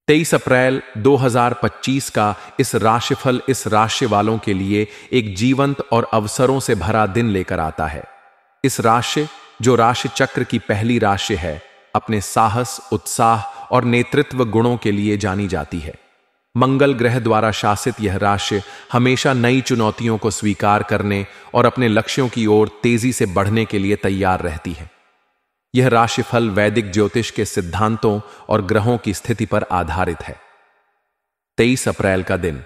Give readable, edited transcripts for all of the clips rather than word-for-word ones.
23 अप्रैल 2025 का इस राशिफल इस राशि वालों के लिए एक जीवंत और अवसरों से भरा दिन लेकर आता है। इस राशि, जो राशि चक्र की पहली राशि है, अपने साहस, उत्साह और नेतृत्व गुणों के लिए जानी जाती है। मंगल ग्रह द्वारा शासित यह राशि हमेशा नई चुनौतियों को स्वीकार करने और अपने लक्ष्यों की ओर तेजी से बढ़ने के लिए तैयार रहती है। यह राशिफल वैदिक ज्योतिष के सिद्धांतों और ग्रहों की स्थिति पर आधारित है। 23 अप्रैल का दिन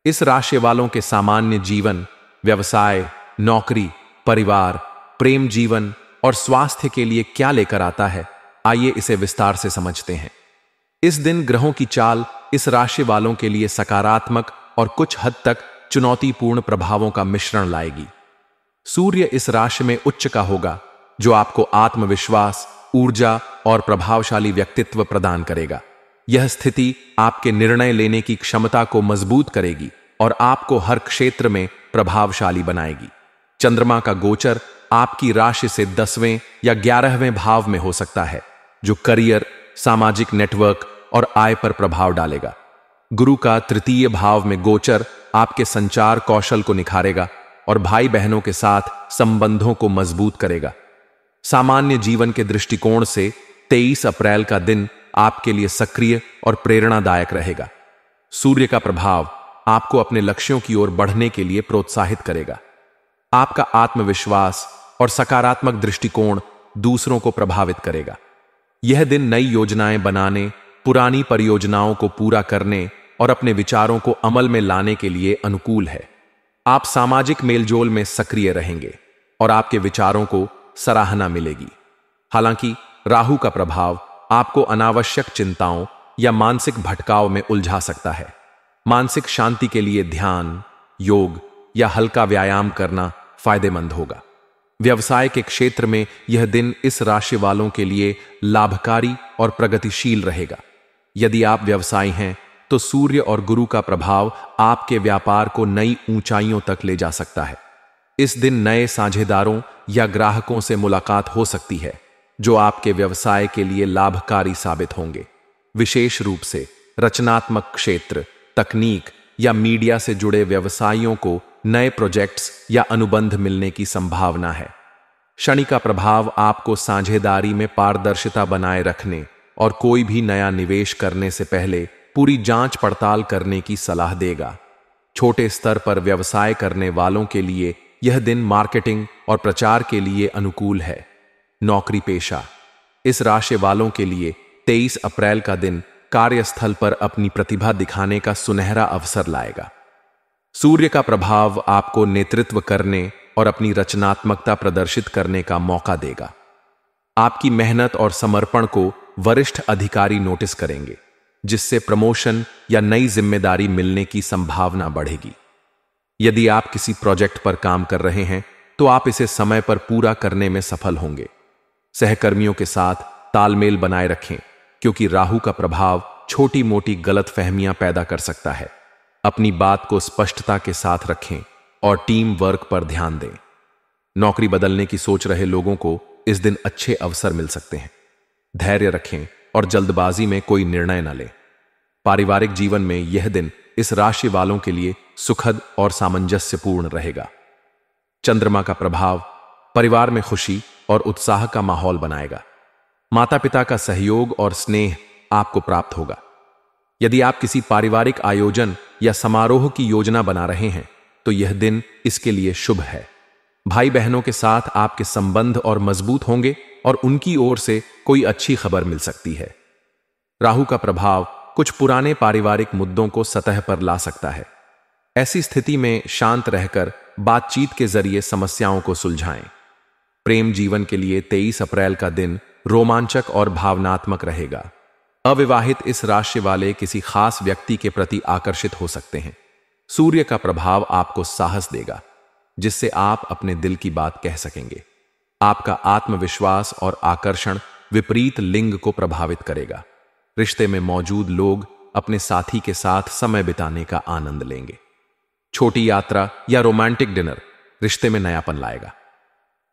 इस राशि वालों के सामान्य जीवन, व्यवसाय, नौकरी, परिवार, प्रेम जीवन और स्वास्थ्य के लिए क्या लेकर आता है, आइए इसे विस्तार से समझते हैं। इस दिन ग्रहों की चाल इस राशि वालों के लिए सकारात्मक और कुछ हद तक चुनौतीपूर्ण प्रभावों का मिश्रण लाएगी। सूर्य इस राशि में उच्च का होगा, जो आपको आत्मविश्वास, ऊर्जा और प्रभावशाली व्यक्तित्व प्रदान करेगा। यह स्थिति आपके निर्णय लेने की क्षमता को मजबूत करेगी और आपको हर क्षेत्र में प्रभावशाली बनाएगी। चंद्रमा का गोचर आपकी राशि से 10वें या 11वें भाव में हो सकता है, जो करियर, सामाजिक नेटवर्क और आय पर प्रभाव डालेगा। गुरु का तृतीय भाव में गोचर आपके संचार कौशल को निखारेगा और भाई बहनों के साथ संबंधों को मजबूत करेगा। सामान्य जीवन के दृष्टिकोण से 23 अप्रैल का दिन आपके लिए सक्रिय और प्रेरणादायक रहेगा। सूर्य का प्रभाव आपको अपने लक्ष्यों की ओर बढ़ने के लिए प्रोत्साहित करेगा। आपका आत्मविश्वास और सकारात्मक दृष्टिकोण दूसरों को प्रभावित करेगा। यह दिन नई योजनाएं बनाने, पुरानी परियोजनाओं को पूरा करने और अपने विचारों को अमल में लाने के लिए अनुकूल है। आप सामाजिक मेलजोल में सक्रिय रहेंगे और आपके विचारों को सराहना मिलेगी। हालांकि राहु का प्रभाव आपको अनावश्यक चिंताओं या मानसिक भटकाव में उलझा सकता है। मानसिक शांति के लिए ध्यान, योग या हल्का व्यायाम करना फायदेमंद होगा। व्यवसाय के क्षेत्र में यह दिन इस राशि वालों के लिए लाभकारी और प्रगतिशील रहेगा। यदि आप व्यवसायी हैं, तो सूर्य और गुरु का प्रभाव आपके व्यापार को नई ऊंचाइयों तक ले जा सकता है। इस दिन नए साझेदारों या ग्राहकों से मुलाकात हो सकती है, जो आपके व्यवसाय के लिए लाभकारी साबित होंगे। विशेष रूप से रचनात्मक क्षेत्र, तकनीक या मीडिया से जुड़े व्यवसायियों को नए प्रोजेक्ट्स या अनुबंध मिलने की संभावना है। शनि का प्रभाव आपको साझेदारी में पारदर्शिता बनाए रखने और कोई भी नया निवेश करने से पहले पूरी जांच पड़ताल करने की सलाह देगा। छोटे स्तर पर व्यवसाय करने वालों के लिए यह दिन मार्केटिंग और प्रचार के लिए अनुकूल है। नौकरी पेशा इस राशि वालों के लिए 23 अप्रैल का दिन कार्यस्थल पर अपनी प्रतिभा दिखाने का सुनहरा अवसर लाएगा। सूर्य का प्रभाव आपको नेतृत्व करने और अपनी रचनात्मकता प्रदर्शित करने का मौका देगा। आपकी मेहनत और समर्पण को वरिष्ठ अधिकारी नोटिस करेंगे, जिससे प्रमोशन या नई जिम्मेदारी मिलने की संभावना बढ़ेगी। यदि आप किसी प्रोजेक्ट पर काम कर रहे हैं, तो आप इसे समय पर पूरा करने में सफल होंगे। सहकर्मियों के साथ तालमेल बनाए रखें, क्योंकि राहु का प्रभाव छोटी मोटी गलतफहमियां पैदा कर सकता है। अपनी बात को स्पष्टता के साथ रखें और टीम वर्क पर ध्यान दें। नौकरी बदलने की सोच रहे लोगों को इस दिन अच्छे अवसर मिल सकते हैं। धैर्य रखें और जल्दबाजी में कोई निर्णय न लें। पारिवारिक जीवन में यह दिन इस राशि वालों के लिए सुखद और सामंजस्यपूर्ण रहेगा। चंद्रमा का प्रभाव परिवार में खुशी और उत्साह का माहौल बनाएगा। माता पिता का सहयोग और स्नेह आपको प्राप्त होगा। यदि आप किसी पारिवारिक आयोजन या समारोह की योजना बना रहे हैं, तो यह दिन इसके लिए शुभ है। भाई बहनों के साथ आपके संबंध और मजबूत होंगे और उनकी ओर से कोई अच्छी खबर मिल सकती है। राहु का प्रभाव कुछ पुराने पारिवारिक मुद्दों को सतह पर ला सकता है। ऐसी स्थिति में शांत रहकर बातचीत के जरिए समस्याओं को सुलझाएं। प्रेम जीवन के लिए 23 अप्रैल का दिन रोमांचक और भावनात्मक रहेगा। अविवाहित इस राशि वाले किसी खास व्यक्ति के प्रति आकर्षित हो सकते हैं। सूर्य का प्रभाव आपको साहस देगा, जिससे आप अपने दिल की बात कह सकेंगे। आपका आत्मविश्वास और आकर्षण विपरीत लिंग को प्रभावित करेगा। रिश्ते में मौजूद लोग अपने साथी के साथ समय बिताने का आनंद लेंगे। छोटी यात्रा या रोमांटिक डिनर रिश्ते में नयापन लाएगा।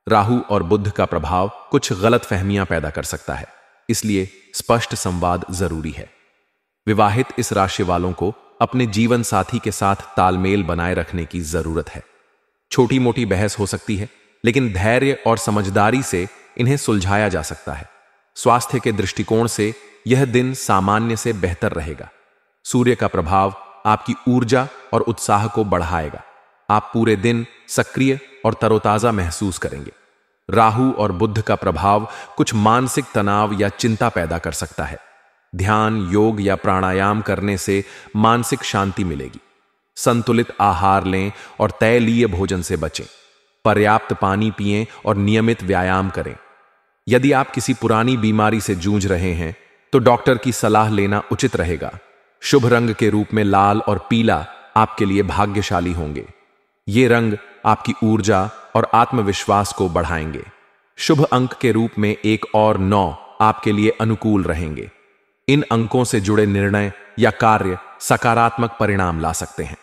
राहु और बुध का प्रभाव कुछ गलतफहमियां पैदा कर सकता है, इसलिए स्पष्ट संवाद जरूरी है। विवाहित इस राशि वालों को अपने जीवन साथी के साथ तालमेल बनाए रखने की जरूरत है। छोटी मोटी बहस हो सकती है, लेकिन धैर्य और समझदारी से इन्हें सुलझाया जा सकता है। स्वास्थ्य के दृष्टिकोण से यह दिन सामान्य से बेहतर रहेगा। सूर्य का प्रभाव आपकी ऊर्जा और उत्साह को बढ़ाएगा। आप पूरे दिन सक्रिय और तरोताजा महसूस करेंगे। राहु और बुध का प्रभाव कुछ मानसिक तनाव या चिंता पैदा कर सकता है। ध्यान, योग या प्राणायाम करने से मानसिक शांति मिलेगी। संतुलित आहार लें और तैलीय भोजन से बचें। पर्याप्त पानी पिएं और नियमित व्यायाम करें। यदि आप किसी पुरानी बीमारी से जूझ रहे हैं तो डॉक्टर की सलाह लेना उचित रहेगा। शुभ रंग के रूप में लाल और पीला आपके लिए भाग्यशाली होंगे। ये रंग आपकी ऊर्जा और आत्मविश्वास को बढ़ाएंगे। शुभ अंक के रूप में 1 और 9 आपके लिए अनुकूल रहेंगे। इन अंकों से जुड़े निर्णय या कार्य सकारात्मक परिणाम ला सकते हैं।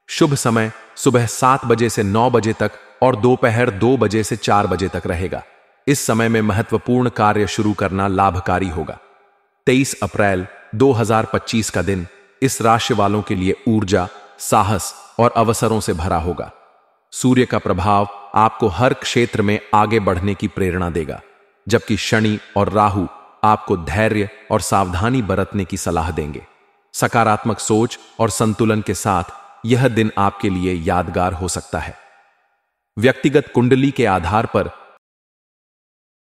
शुभ समय सुबह 7 बजे से 9 बजे तक और दोपहर 2 बजे से 4 बजे तक रहेगा। इस समय में महत्वपूर्ण कार्य शुरू करना लाभकारी होगा। 23 अप्रैल 2025 का दिन इस राशि वालों के लिए ऊर्जा, साहस और अवसरों से भरा होगा। सूर्य का प्रभाव आपको हर क्षेत्र में आगे बढ़ने की प्रेरणा देगा, जबकि शनि और राहु आपको धैर्य और सावधानी बरतने की सलाह देंगे। सकारात्मक सोच और संतुलन के साथ यह दिन आपके लिए यादगार हो सकता है। व्यक्तिगत कुंडली के आधार पर